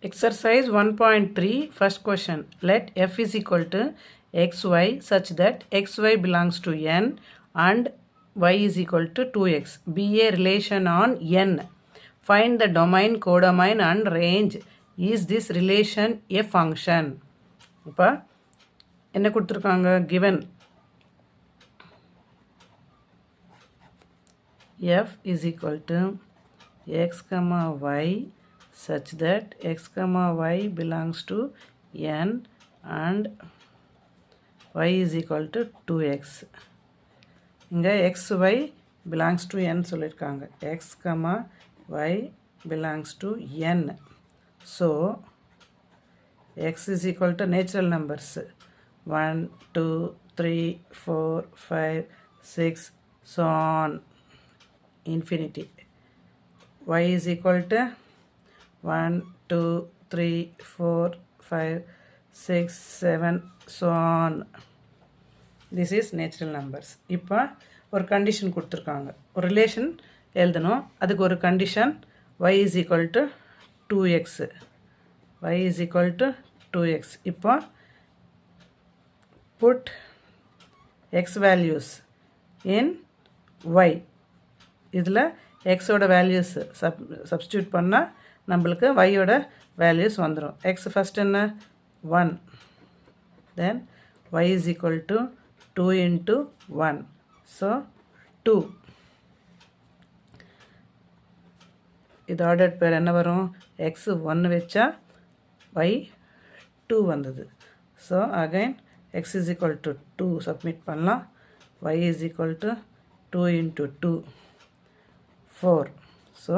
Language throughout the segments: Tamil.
Exercise 1.3, first question. Let f is equal to xy such that xy belongs to n and y is equal to 2x. Be a relation on n. Find the domain, codomain and range. Is this relation a function? இப்போ என்ன கொடுத்துருக்காங்க? Given f is equal to x comma y such that x comma y belongs to n and y is equal to 2x. இங்கே xy belongs to n சொல்லியிருக்காங்க. x comma y belongs to n. So x is equal to natural numbers 1, 2, 3, 4, 5, 6, so on infinity. Y is equal to 1, 2, 3, 4, 5, 6, 7, so on. This is natural numbers. இப்போ ஒரு கண்டிஷன் கொடுத்துருக்காங்க. ஒரு ரிலேஷன் எழுதணும். அதுக்கு ஒரு condition y is equal to 2x. y is equal to 2x. இப்போ put x values in y. இதில் x ஓட வேல்யூஸ் சப்ஸ்டியூட் பண்ணால் நம்மளுக்கு y ஓட வேல்யூஸ் வந்துடும். x ஃபஸ்ட் என்ன 1, then y is equal to 2 into 1, so 2. இது ஆர்டர்ட் பேர் என்ன வரும்? x 1 வச்சா y 2 வந்தது. So again x is equal to 2 submit பண்ணலாம். y is equal to 2 into 2, 4. So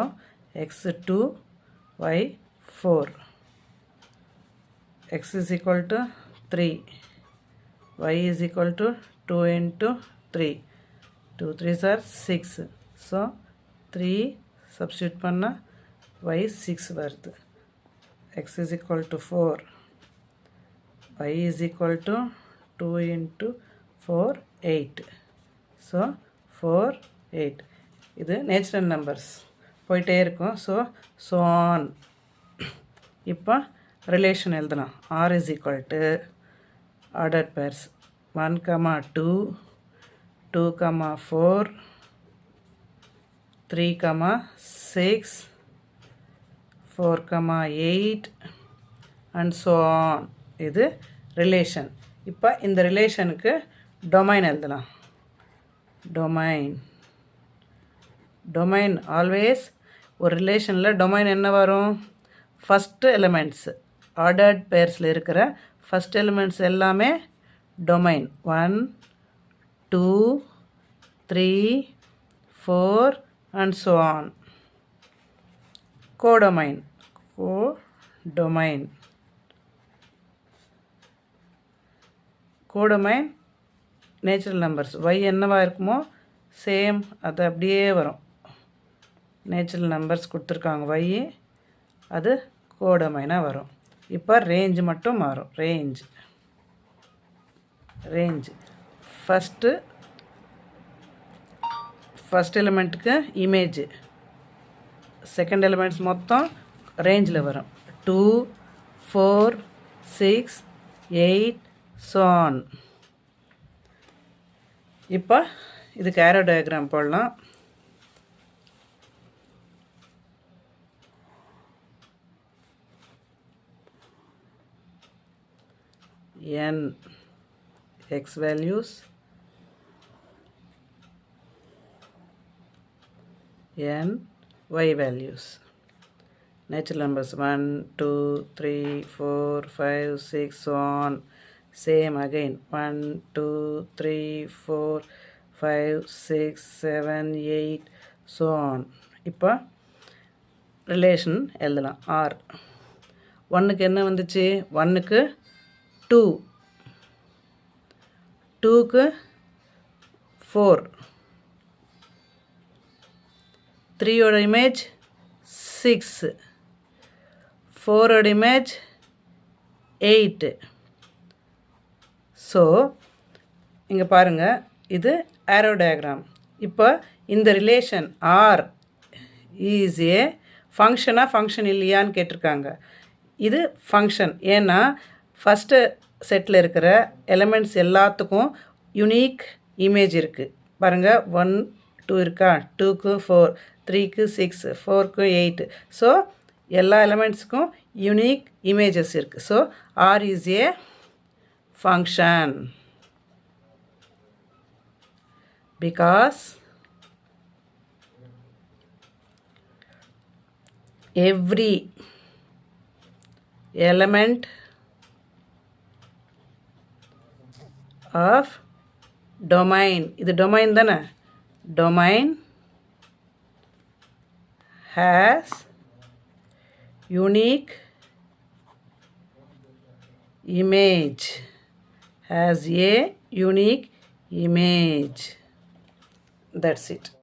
x 2, y 4. x is equal to 3. y is equal to 2 into 3. 2 3s are 6. So 3 substitute panna y 6 வருது. x is equal to 4. y is equal to 2 into 4, 8. So 4, 8. இது நேச்சுரல் நம்பர்ஸ் போயிட்டே இருக்கும். So on. இப்போ ரிலேஷன் எழுதலாம். r is equal to order pairs 1, 2, 2, 4, 3, 6, 4, 8 and so on. இது ரிலேஷன். இப்போ இந்த ரிலேஷனுக்கு டொமைன் எழுதலாம். டொமைன் ஆல்வேஸ் ஒரு ரிலேஷனில் டொமைன் என்ன வரும்? ஃபஸ்ட்டு எலிமெண்ட்ஸ் ஆர்டர்ட் பேர்ஸில் இருக்கிற ஃபஸ்ட் எலிமெண்ட்ஸ் எல்லாமே domain 1, 2, 3, 4 and so on. Codomain natural numbers y என்னவா இருக்குமோ சேம் அது அப்படியே வரும். நேச்சுரல் நம்பர்ஸ் கொடுத்துருக்காங்க y, அது கோடொமைனாக வரும். இப்போ ரேஞ்ச் மட்டும் மாறும். ரேஞ்ச் ஃபஸ்ட் எலிமெண்ட்டுக்கு இமேஜ், செகண்ட் எலிமெண்ட்ஸ் மொத்தம் ரேஞ்சில் வரும். 2, 4, 6, 8, so on. இப்போ இதுக்கு ஆரோ டயக்ராம் போடலாம். n x values, n y values. Natural numbers 1, 2, 3, 4, 5, 6, so on. Same again 1, 2, 3, 4, 5, 6, 7, 8, so on. இப்போ ரிலேஷன் எழுதலாம். r 1க்கு என்ன வந்துச்சு? 1க்கு 2, 2க்கு 4, 3 ஓட இமேஜ் 6, 4 ஓட இமேஜ் 8. ஸோ இங்கே பாருங்கள், இது ஆரோ டயக்ராம். இப்போ இந்த ரிலேஷன் ஆர் இஸ் ஏ ஃபங்க்ஷனாக ஃபங்க்ஷன் இல்லையான்னு கேட்டிருக்காங்க. இது ஃபங்க்ஷன். ஏன்னா ஃபஸ்ட்டு செட்டில் இருக்கிற எலமெண்ட்ஸ் எல்லாத்துக்கும் யுனிக் இமேஜ் இருக்குது. பாருங்கள், 1 2 இருக்கா, 2க்கு 4, 3க்கு 6, 4க்கு 8. ஸோ எல்லா எலமெண்ட்ஸுக்கும் யுனிக் இமேஜஸ் இருக்குது. So R is a function because every element of domain, இது domain தானே, domain has unique image, has a unique image. That's it.